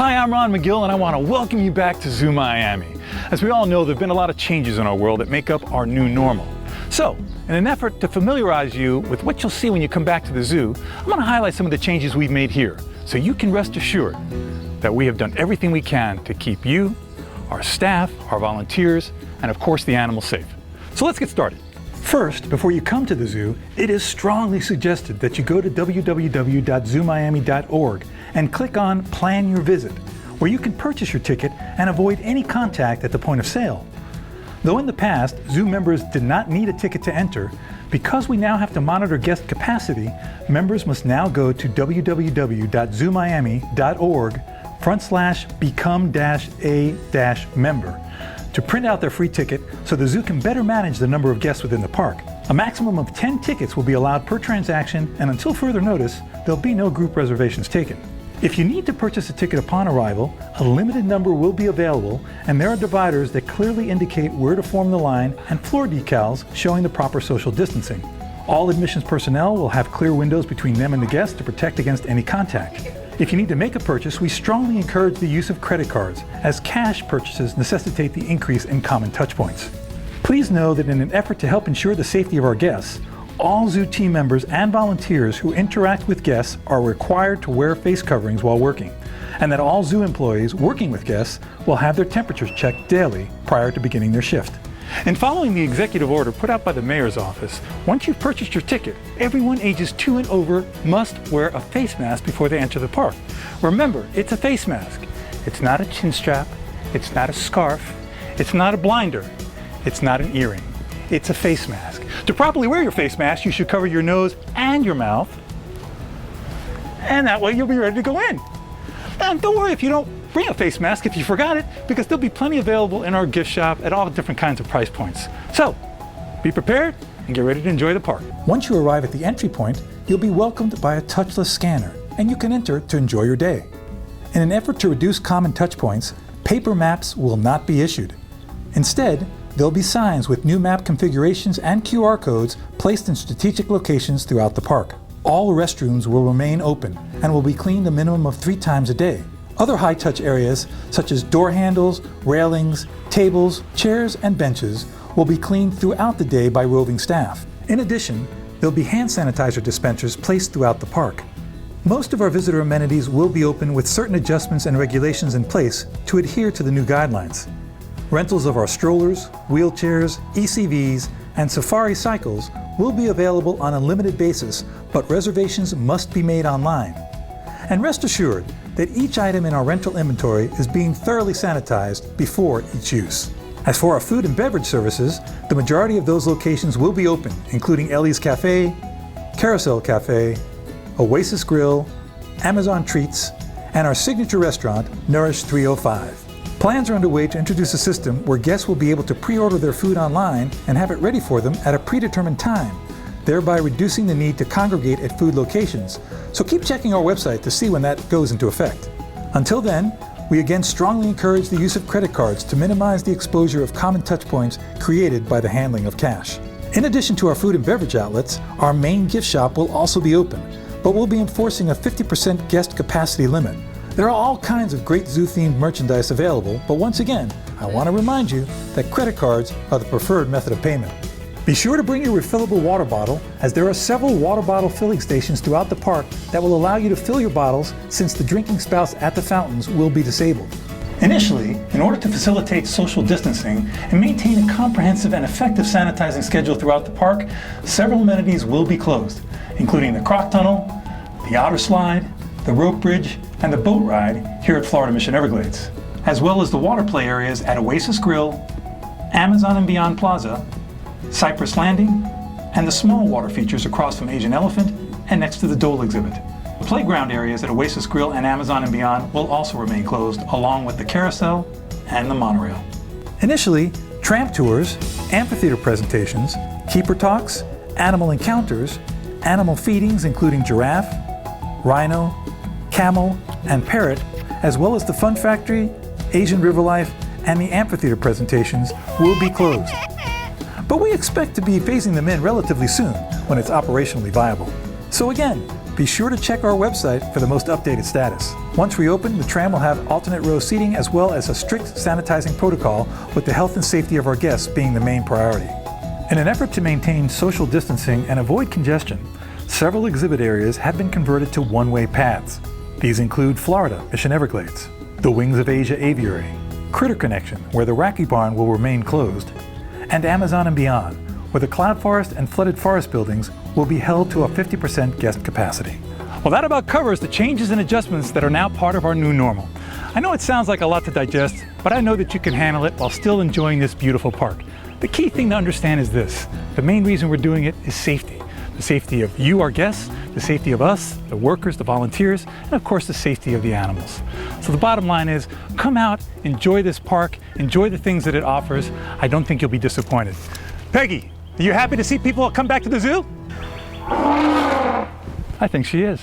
Hi, I'm Ron Magill, and I want to welcome you back to Zoo Miami. As we all know, there have been a lot of changes in our world that make up our new normal. So, in an effort to familiarize you with what you'll see when you come back to the zoo, I'm going to highlight some of the changes we've made here, so you can rest assured that we have done everything we can to keep you, our staff, our volunteers, and of course the animals safe. So let's get started. First, before you come to the zoo, it is strongly suggested that you go to www.zoomiami.org and click on Plan Your Visit, where you can purchase your ticket and avoid any contact at the point of sale. Though in the past, zoo members did not need a ticket to enter, because we now have to monitor guest capacity, members must now go to www.zoomiami.org/become-a-member to print out their free ticket so the zoo can better manage the number of guests within the park. A maximum of 10 tickets will be allowed per transaction, and until further notice, there'll be no group reservations taken. If you need to purchase a ticket upon arrival, a limited number will be available, and there are dividers that clearly indicate where to form the line and floor decals showing the proper social distancing. All admissions personnel will have clear windows between them and the guests to protect against any contact. If you need to make a purchase, we strongly encourage the use of credit cards, as cash purchases necessitate the increase in common touchpoints. Please know that in an effort to help ensure the safety of our guests, all zoo team members and volunteers who interact with guests are required to wear face coverings while working, and that all zoo employees working with guests will have their temperatures checked daily prior to beginning their shift. And following the executive order put out by the mayor's office, once you've purchased your ticket, everyone ages 2 and over must wear a face mask before they enter the park. Remember, it's a face mask. It's not a chin strap, it's not a scarf, it's not a blinder, it's not an earring. It's a face mask. To properly wear your face mask, you should cover your nose and your mouth, and that way you'll be ready to go in. And don't worry if you don't bring a face mask if you forgot it, because there'll be plenty available in our gift shop at all different kinds of price points. So, be prepared and get ready to enjoy the park. Once you arrive at the entry point, you'll be welcomed by a touchless scanner, and you can enter to enjoy your day. In an effort to reduce common touch points, paper maps will not be issued. Instead, there'll be signs with new map configurations and QR codes placed in strategic locations throughout the park. All restrooms will remain open and will be cleaned a minimum of 3 times a day. Other high-touch areas, such as door handles, railings, tables, chairs, and benches, will be cleaned throughout the day by roving staff. In addition, there'll be hand sanitizer dispensers placed throughout the park. Most of our visitor amenities will be open with certain adjustments and regulations in place to adhere to the new guidelines. Rentals of our strollers, wheelchairs, ECVs, and safari cycles will be available on a limited basis, but reservations must be made online. And rest assured that each item in our rental inventory is being thoroughly sanitized before each use. As for our food and beverage services, the majority of those locations will be open, including Ellie's Cafe, Carousel Cafe, Oasis Grill, Amazon Treats, and our signature restaurant, Nourish 305. Plans are underway to introduce a system where guests will be able to pre-order their food online and have it ready for them at a predetermined time, thereby reducing the need to congregate at food locations. So keep checking our website to see when that goes into effect. Until then, we again strongly encourage the use of credit cards to minimize the exposure of common touchpoints created by the handling of cash. In addition to our food and beverage outlets, our main gift shop will also be open, but we'll be enforcing a 50% guest capacity limit. There are all kinds of great zoo-themed merchandise available, but once again, I want to remind you that credit cards are the preferred method of payment. Be sure to bring your refillable water bottle, as there are several water bottle filling stations throughout the park that will allow you to fill your bottles, since the drinking spouts at the fountains will be disabled. Initially, in order to facilitate social distancing and maintain a comprehensive and effective sanitizing schedule throughout the park, several amenities will be closed, including the croc tunnel, the otter slide, the rope bridge, and the boat ride here at Florida Mission Everglades, as well as the water play areas at Oasis Grill, Amazon and Beyond Plaza, Cypress Landing, and the small water features across from Asian Elephant and next to the Dole exhibit. The playground areas at Oasis Grill and Amazon and Beyond will also remain closed, along with the carousel and the monorail. Initially, tramp tours, amphitheater presentations, keeper talks, animal encounters, animal feedings including giraffe, rhino, camel, and parrot, as well as the Fun Factory, Asian River Life, and the amphitheater presentations will be closed. But we expect to be phasing them in relatively soon when it's operationally viable. So again, be sure to check our website for the most updated status. Once reopened, the tram will have alternate row seating as well as a strict sanitizing protocol, with the health and safety of our guests being the main priority. In an effort to maintain social distancing and avoid congestion, several exhibit areas have been converted to one-way paths. These include Florida, Mission Everglades, the Wings of Asia Aviary, Critter Connection, where the Wacky Barn will remain closed, and Amazon and Beyond, where the Cloud Forest and Flooded Forest buildings will be held to a 50% guest capacity. Well, that about covers the changes and adjustments that are now part of our new normal. I know it sounds like a lot to digest, but I know that you can handle it while still enjoying this beautiful park. The key thing to understand is this: the main reason we're doing it is safety. The safety of you, our guests, the safety of us, the workers, the volunteers, and of course the safety of the animals. So the bottom line is, come out, enjoy this park, enjoy the things that it offers. I don't think you'll be disappointed. Peggy, are you happy to see people come back to the zoo? I think she is.